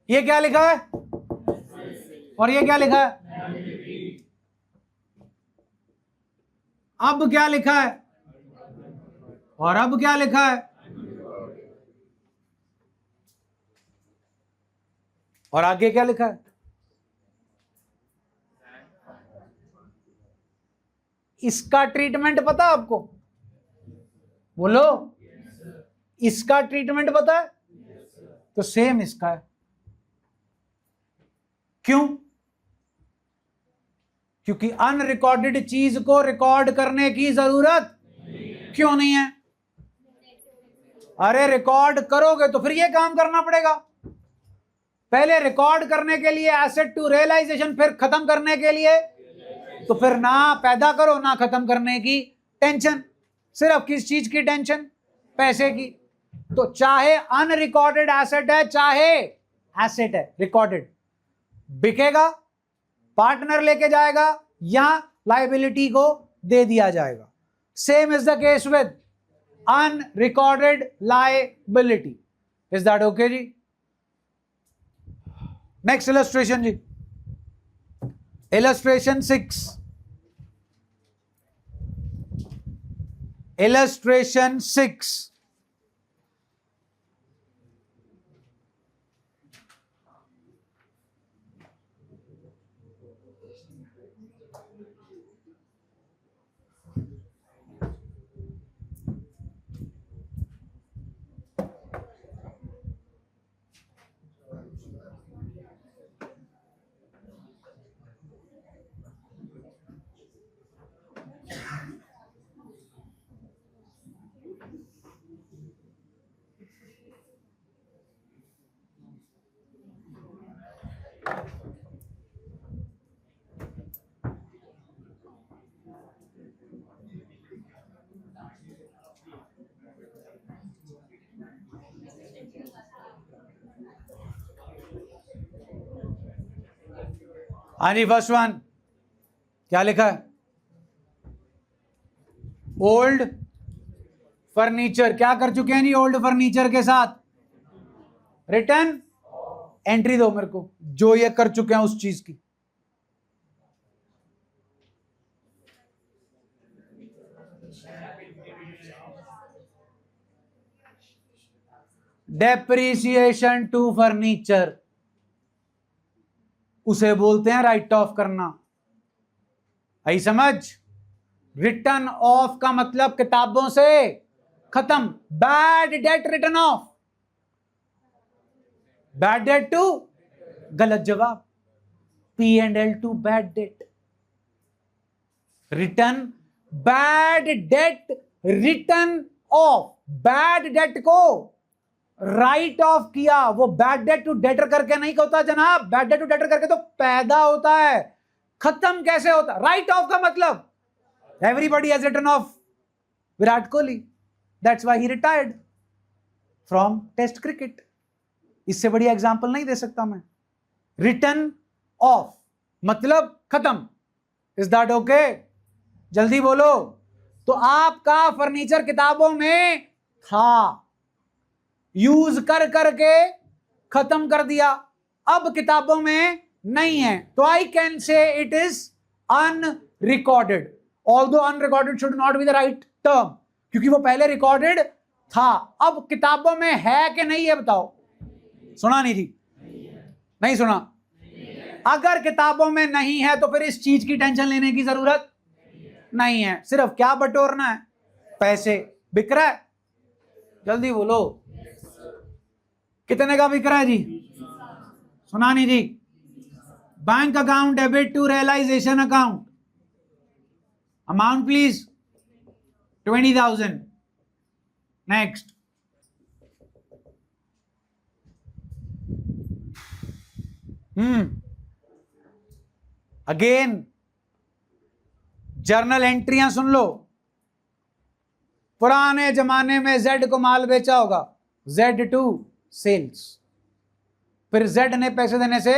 ये क्या लिखा है और ये क्या लिखा है? अब क्या लिखा है और अब क्या लिखा है? और आगे क्या लिखा है? इसका ट्रीटमेंट पता आपको? बोलो, इसका ट्रीटमेंट पता है? तो सेम इसका है। क्यों? क्योंकि अनरिकॉर्डेड चीज को रिकॉर्ड करने की जरूरत क्यों नहीं है? अरे रिकॉर्ड करोगे तो फिर ये काम करना पड़ेगा। पहले रिकॉर्ड करने के लिए एसेट टू रियलाइजेशन, फिर खत्म करने के लिए, तो फिर ना पैदा करो ना खत्म करने की टेंशन। सिर्फ किस चीज की टेंशन? पैसे की। तो चाहे अनरिकॉर्डेड एसेट है चाहे एसेट है रिकॉर्डेड, बिकेगा, पार्टनर लेके जाएगा या लायबिलिटी को दे दिया जाएगा। Same is the case with unrecorded liability. Is that okay जी? नेक्स्ट इलस्ट्रेशन जी, इलस्ट्रेशन 6। इलस्ट्रेशन 6। हाँ जी, फर्स्ट वन क्या लिखा है? Old furniture. क्या कर चुके हैं जी ओल्ड फर्नीचर के साथ? रिटर्न एंट्री दो मेरे को जो ये कर चुके हैं उस चीज की। डेप्रिसिएशन टू फर्नीचर, उसे बोलते हैं राइट ऑफ करना। आई समझ? रिटर्न ऑफ का मतलब किताबों से खत्म। Bad debt written off. Bad debt to, गलत जवाब, P&L to bad debt. Written bad debt written off. Bad debt को राइट ऑफ किया। वो बैड डेट टू डेटर करके नहीं होता जनाब, बैड डेट टू डेटर करके तो पैदा होता है, खत्म कैसे होता? राइट ऑफ का मतलब everybody has written off Virat Kohli, that's why he retired from test cricket. इससे बड़ी एग्जांपल नहीं दे सकता मैं। रिटर्न ऑफ मतलब खत्म। Is that okay? जल्दी बोलो। तो आपका फर्नीचर किताबों में था, यूज कर करके खत्म कर दिया, अब किताबों में नहीं है, तो I can say it is unrecorded. Although unrecorded should not be the right term, क्योंकि वो पहले रिकॉर्डेड था, अब किताबों में है कि नहीं है बताओ? सुना नहीं थी? नहीं सुना? अगर किताबों में नहीं है तो फिर इस चीज की टेंशन लेने की जरूरत नहीं है। सिर्फ क्या बटोरना है? पैसे। बिक रहा है? जल्दी बोलो, कितने का बिक रहा है जी? सुना नहीं जी? Bank account debit to realisation account, amount please 20,000। Next. Again journal एंट्रियां सुन लो। पुराने जमाने में जेड को माल बेचा होगा, जेड टू सेल्स, फिर जेड ने पैसे देने से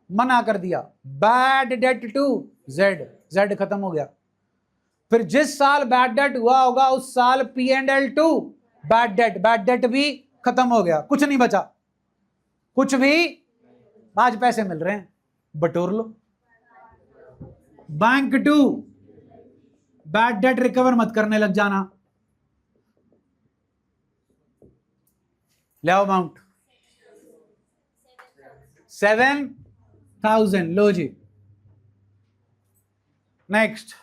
मना कर दिया, bad debt to Z, Z खत्म हो गया। फिर जिस साल बैड डेट हुआ होगा उस साल P&L to bad debt, bad debt भी खत्म हो गया, कुछ नहीं बचा, कुछ भी आज पैसे मिल रहे हैं, बटोर लो। Bank to, bad debt recover मत करने लग जाना। ले आओ अमाउंट 7,000। लो जी, नेक्स्ट।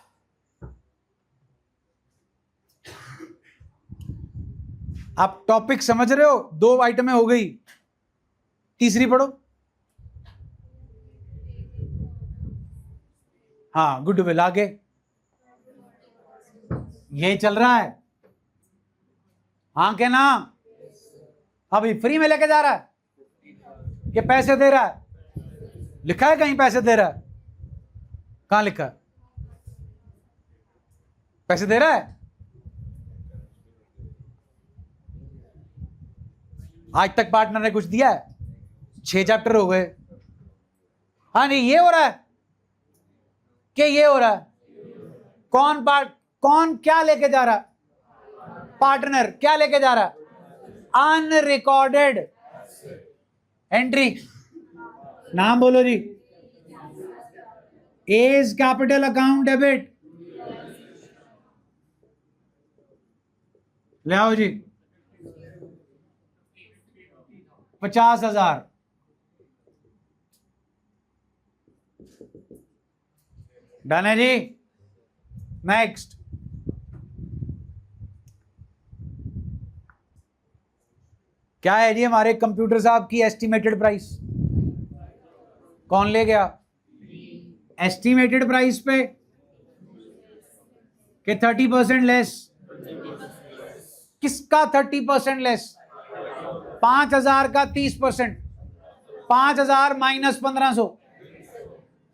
आप टॉपिक समझ रहे हो? 2 आइटमें हो गई, तीसरी पढ़ो। हाँ, गुडविल। आगे ये चल रहा है, हाँ के ना? अभी फ्री में लेके जा रहा है कि पैसे दे रहा है? लिखा है कहीं पैसे दे रहा है? कहां लिखा है पैसे दे रहा है? आज तक पार्टनर ने कुछ दिया है? 6 चैप्टर हो गए। हाँ नहीं, ये हो रहा है कि ये हो रहा है? कौन क्या लेके जा रहा है? पार्टनर क्या लेके जा रहा है? Unrecorded entry. नाम बोलो जी। As capital account debit. ले आओ जी 50,000। डन है जी। नेक्स्ट। क्या है जी हमारे कंप्यूटर साहब की एस्टिमेटेड प्राइस? कौन ले गया? एस्टिमेटेड प्राइस पे कि 30% लेस? किसका 30% लेस? 5,000 का 30%। 5,000 minus 1,500।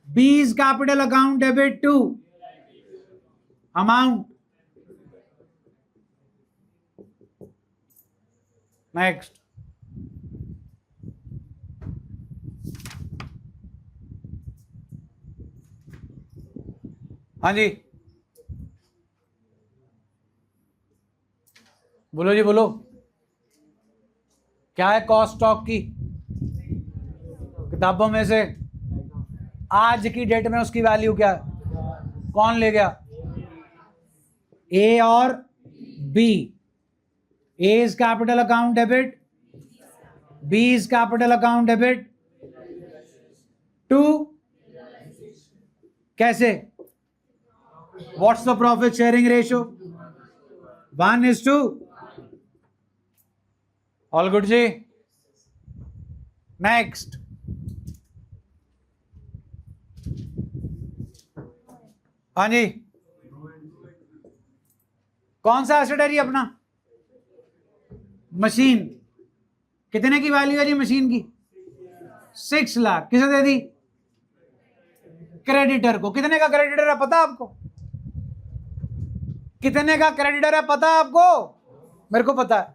20 capital account debit to amount. Next. हाँ जी बोलो जी, बोलो। क्या है कॉस्ट स्टॉक की? किताबों में से आज की डेट में उसकी वैल्यू क्या है? कौन ले गया? ए और B. A is capital account debit, B is capital account debit to कैसे? What's the profit sharing ratio? 1:2। All good जी। नेक्स्ट। हाँ जी, कौन सा एसेट है जी अपना? मशीन। कितने की वैल्यू है जी मशीन की? 6 लाख। किसे दे दी? क्रेडिटर को। कितने का क्रेडिटर है पता आपको? कितने का क्रेडिटर है पता आपको? मेरे को पता है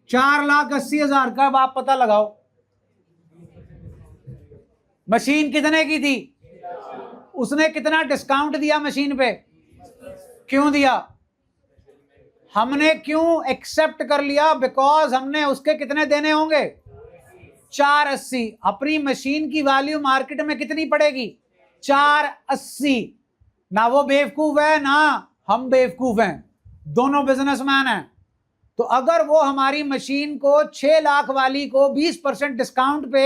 4,80,000 का। अब आप पता लगाओ मशीन कितने की थी? उसने कितना डिस्काउंट दिया मशीन पे? क्यों दिया? हमने क्यों एक्सेप्ट कर लिया? बिकॉज हमने उसके कितने देने होंगे? 4,80। अपनी मशीन की वैल्यू मार्केट में कितनी पड़ेगी? 4,80। ना वो बेवकूफ है ना हम बेवकूफ हैं, दोनों बिजनेसमैन हैं। तो अगर वो हमारी मशीन को 6 लाख वाली को 20% डिस्काउंट पे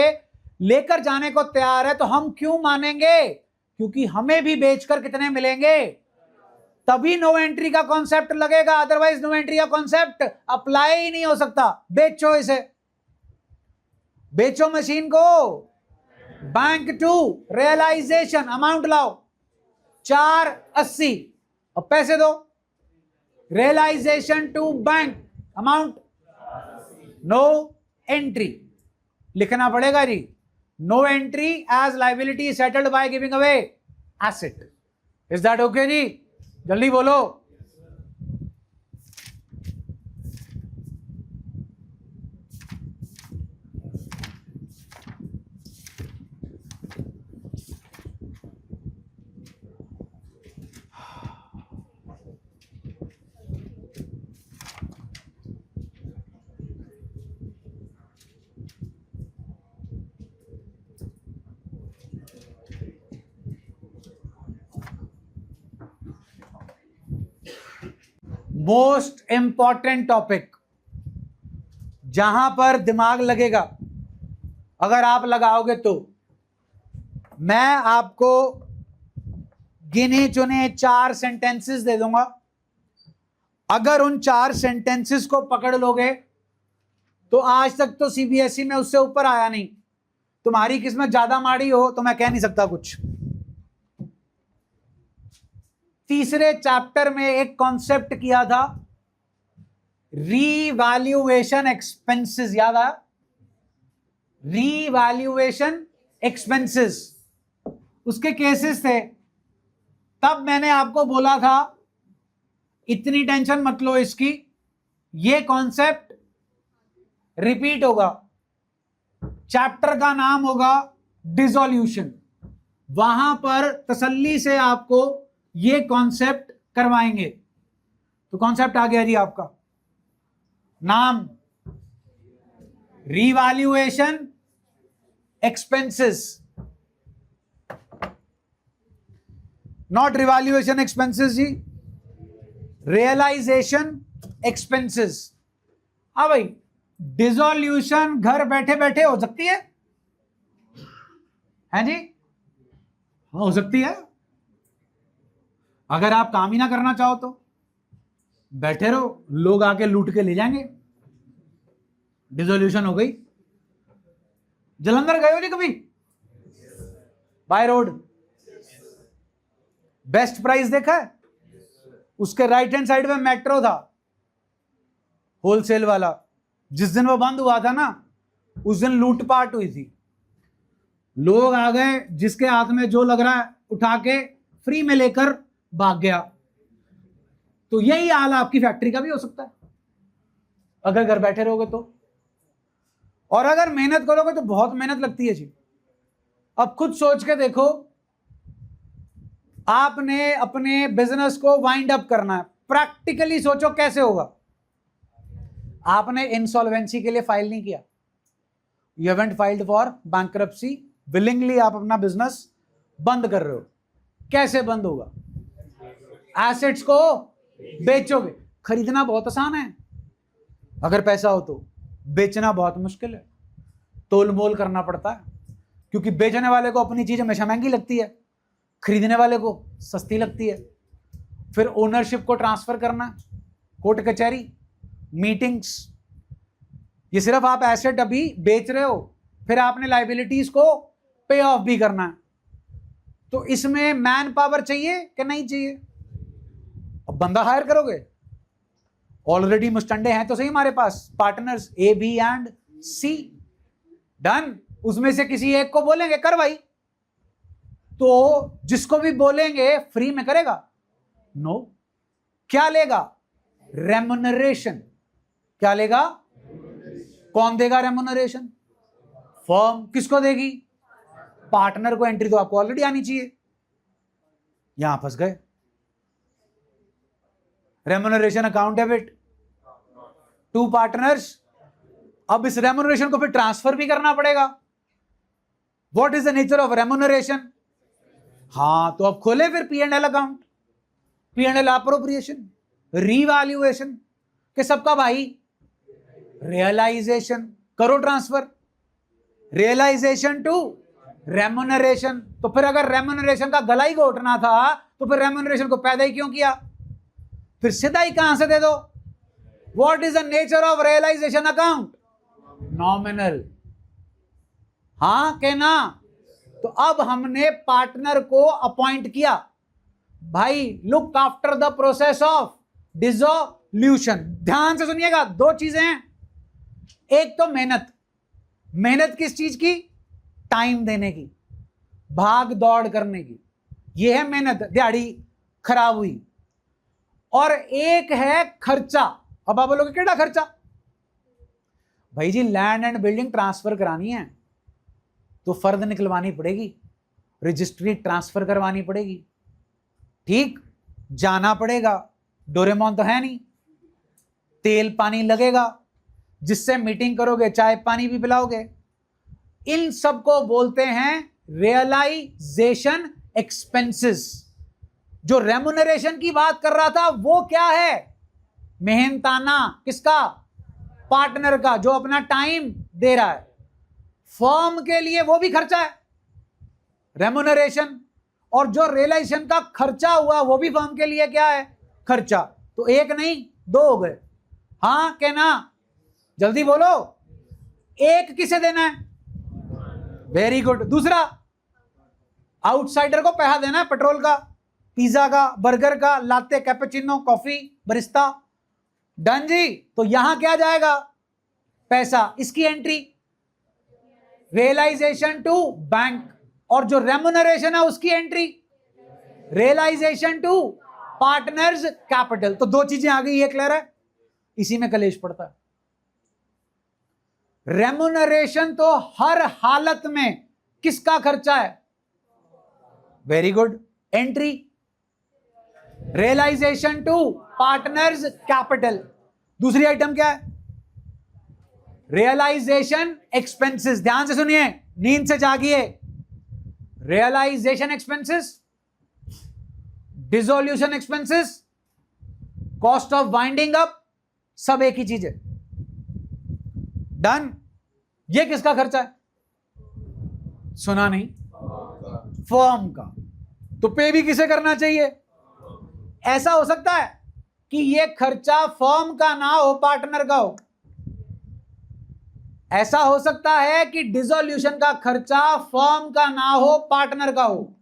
लेकर जाने को तैयार है तो हम क्यों मानेंगे? क्योंकि हमें भी बेचकर कितने मिलेंगे, तभी नो एंट्री का कॉन्सेप्ट लगेगा। अदरवाइज नो एंट्री का कॉन्सेप्ट अप्लाई ही नहीं हो सकता। बेचो इसे, बेचो मशीन को। बैंक टू रियलाइजेशन अमाउंट लाओ 4,80 और पैसे दो। Realisation to bank amount no entry लिखना पड़ेगा जी। No entry as liability settled by giving away asset. Is that okay जी? जल्दी बोलो। मोस्ट इंपॉर्टेंट टॉपिक, जहां पर दिमाग लगेगा अगर आप लगाओगे तो। मैं आपको गिने चुने 4 सेंटेंसेस दे दूंगा, अगर उन 4 सेंटेंसेस को पकड़ लोगे तो आज तक तो सीबीएसई में उससे ऊपर आया नहीं। तुम्हारी किस्मत ज्यादा माड़ी हो तो मैं कह नहीं सकता कुछ। तीसरे चैप्टर में एक कॉन्सेप्ट किया था, रीवैल्यूएशन एक्सपेंसेस, याद आया? रीवैल्यूएशन एक्सपेंसेस, उसके केसेस थे। तब मैंने आपको बोला था इतनी टेंशन मत लो इसकी, ये कॉन्सेप्ट रिपीट होगा। चैप्टर का नाम होगा डिसोल्यूशन, वहां पर तसल्ली से आपको ये कॉन्सेप्ट करवाएंगे। तो कॉन्सेप्ट आ गया जी आपका, नाम revaluation expenses, not revaluation expenses जी, रियलाइजेशन एक्सपेंसेस। हाँ भाई, डिसोल्यूशन घर बैठे बैठे हो सकती है जी? हाँ हो सकती है। अगर आप काम ही ना करना चाहो तो बैठे रहो, लोग आके लूट के ले जाएंगे, डिसोल्यूशन हो गई। जलंधर गए हो जी कभी? बाय रोड बेस्ट प्राइस देखा है? उसके राइट हैंड साइड में मेट्रो था, होलसेल वाला। जिस दिन वो बंद हुआ था ना, उस दिन लूटपाट हुई थी। लोग आ गए, जिसके हाथ में जो लग रहा है उठा के फ्री में लेकर भाग गया। तो यही हाल आपकी फैक्ट्री का भी हो सकता है अगर घर बैठे रहोगे तो। और अगर मेहनत करोगे तो बहुत मेहनत लगती है जी। अब खुद सोच के देखो, आपने अपने बिजनेस को वाइंड अप करना है, प्रैक्टिकली सोचो कैसे होगा। आपने इंसॉल्वेंसी के लिए फाइल नहीं किया, you haven't filed for bankruptcy, willingly आप अपना बिजनेस बंद कर रहे हो। कैसे बंद होगा? एसेट्स को बेचोगे। खरीदना बहुत आसान है अगर पैसा हो तो, बेचना बहुत मुश्किल है, तोल मोल करना पड़ता है। क्योंकि बेचने वाले को अपनी चीज हमेशा महंगी लगती है, खरीदने वाले को सस्ती लगती है। फिर ओनरशिप को ट्रांसफर करना, कोर्ट कचहरी, मीटिंग्स। ये सिर्फ आप एसेट अभी बेच रहे हो, फिर आपने लाइबिलिटीज को पे ऑफ भी करना है। तो इसमें मैन पावर चाहिए कि नहीं चाहिए? अब बंदा हायर करोगे, ऑलरेडी मुस्टंडे हैं तो सही हमारे पास, partners A B and C, done. उसमें से किसी एक को बोलेंगे कर भाई, तो जिसको भी बोलेंगे फ्री में करेगा? नो। क्या लेगा? रेम्युनरेशन। क्या लेगा? कौन देगा रेम्युनरेशन? फर्म। किसको देगी? पार्टनर को। एंट्री तो आपको ऑलरेडी आनी चाहिए, यहां फंस गए। Remuneration account debit to partners. अब इस रेम्युनरेशन को फिर ट्रांसफर भी करना पड़ेगा। What is the nature of remuneration? हां, तो अब खोले फिर P&L account, P&L appropriation, revaluation के सबका भाई रियलाइजेशन, करो ट्रांसफर, रियलाइजेशन टू रेम्युनरेशन। तो फिर अगर रेम्युनरेशन का गला ही घोटना था तो फिर रेम्युनरेशन को पैदा ही क्यों किया? फिर सीधा ही कहां से दे दो? What is the nature of realization account? Nominal. हां के ना? तो अब हमने पार्टनर को अपॉइंट किया, भाई look after the process of dissolution. ध्यान से सुनिएगा, 2 चीजें हैं। एक तो मेहनत। मेहनत किस चीज की? टाइम देने की, भाग दौड़ करने की, यह है मेहनत। दिहाड़ी खराब हुई। और एक है खर्चा। अब आप बोलोगे केड़ा खर्चा? भाई जी लैंड एंड बिल्डिंग ट्रांसफर करानी है तो फर्द निकलवानी पड़ेगी, रजिस्ट्री ट्रांसफर करवानी पड़ेगी, ठीक, जाना पड़ेगा। डोरेमोन तो है नहीं, तेल पानी लगेगा, जिससे मीटिंग करोगे चाय पानी भी पिलाओगे। इन सब को बोलते हैं रियलाइजेशन एक्सपेंसेस। जो रेम्युनरेशन की बात कर रहा था वो क्या है? मेहनताना किसका? पार्टनर का, जो अपना टाइम दे रहा है। फर्म के लिए वो भी खर्चा है, रेम्युनरेशन। और जो रियलाइजेशन का खर्चा हुआ वो भी फर्म के लिए क्या है? खर्चा। तो एक नहीं दो हो गए। हाँ के ना? जल्दी बोलो। एक किसे देना है? Very good. दूसरा, आउटसाइडर को पैसा देना है, पेट्रोल का, पिज्जा का, बर्गर का, लाते, कैपेचिनो, कॉफी, बरिस्ता। डन जी। तो यहां क्या जाएगा? पैसा। इसकी एंट्री रियलाइजेशन टू बैंक, और जो रेम्युनरेशन है उसकी entry realisation to partners capital. तो दो चीजें आ गई, ये क्लियर है? इसी में कलेश पड़ता है। रेम्युनरेशन तो हर हालत में किसका खर्चा है? Very good. Entry realisation to partners capital. दूसरी आइटम क्या है? Realisation expenses. ध्यान से सुनिए, नींद से जागिए। Realisation expenses, dissolution expenses, cost of winding up, सब एक ही चीज है। डन। ये किसका खर्चा है? सुना नहीं? फर्म का। तो पे भी किसे करना चाहिए? ऐसा हो सकता है कि ये खर्चा फर्म का ना हो, पार्टनर का हो। ऐसा हो सकता है कि डिसोल्यूशन का खर्चा फर्म का ना हो, पार्टनर का हो।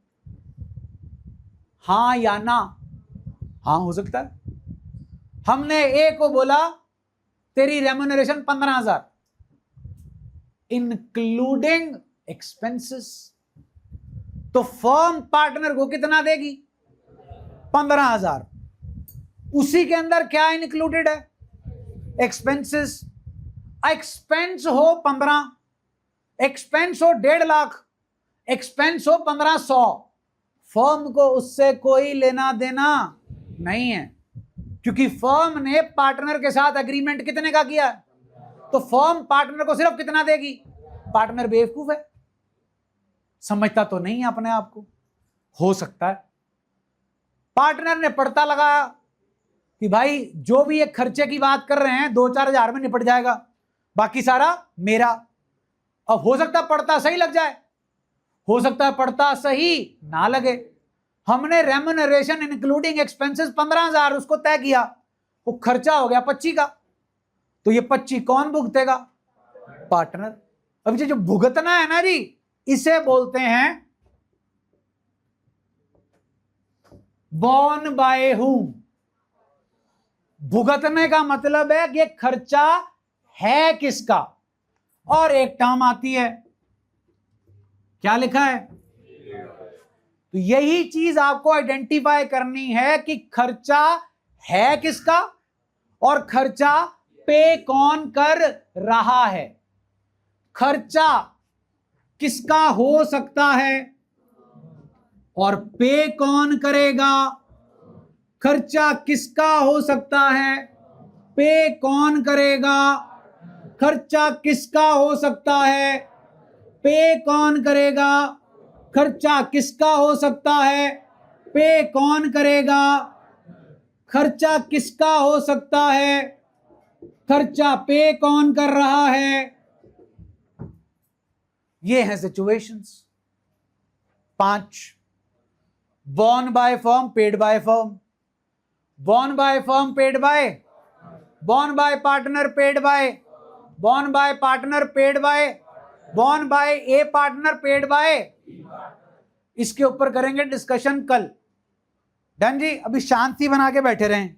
हां या ना? हां हो सकता है। हमने ए को बोला तेरी रेम्युनरेशन 15,000 इंक्लूडिंग एक्सपेंसेस, तो फर्म पार्टनर को कितना देगी? 15,000। उसी के अंदर क्या इंक्लूडेड है? एक्सपेंसेस। एक्सपेंस हो 15, एक्सपेंस हो 1.5 लाख, एक्सपेंस हो 1500, फर्म को उससे कोई लेना देना नहीं है, क्योंकि फर्म ने पार्टनर के साथ एग्रीमेंट कितने का किया? तो फर्म पार्टनर को सिर्फ कितना देगी? पार्टनर बेवकूफ है, समझता तो नहीं है अपने आप को। हो सकता है पार्टनर ने पड़ता लगाया कि भाई जो भी एक खर्चे की बात कर रहे हैं 2-4 हजार में निपट जाएगा, बाकी सारा मेरा। अब हो सकता है पड़ता सही लग जाए, हो सकता है पड़ता सही ना लगे। हमने रेम्युनरेशन इंक्लूडिंग एक्सपेंसेस 15,000 उसको तय किया, वो खर्चा हो गया 25 का, तो ये 25 कौन भुगतेगा? पार्टनर। अब ये जो भुगतना है ना जी, इसे बोलते हैं बॉर्न बाय हूम। भुगतने का मतलब है कि खर्चा है किसका। और एक टर्म आती है, क्या लिखा है? तो यही चीज आपको आइडेंटिफाई करनी है कि खर्चा है किसका और खर्चा पे कौन कर रहा है। खर्चा किसका हो सकता है और पे कौन करेगा? खर्चा किसका हो सकता है, पे कौन करेगा? खर्चा किसका हो सकता है, पे कौन करेगा? खर्चा किसका हो सकता है, पे कौन करेगा? खर्चा किसका हो सकता है, खर्चा पे कौन कर रहा है? ये है situations. 5, borne by firm, paid by firm, borne by firm, paid by, borne by partner, paid by, borne by partner, paid by, borne by a partner, paid by. इसके ऊपर करेंगे डिस्कशन कल। डन जी। अभी शांति बना के बैठे रहें।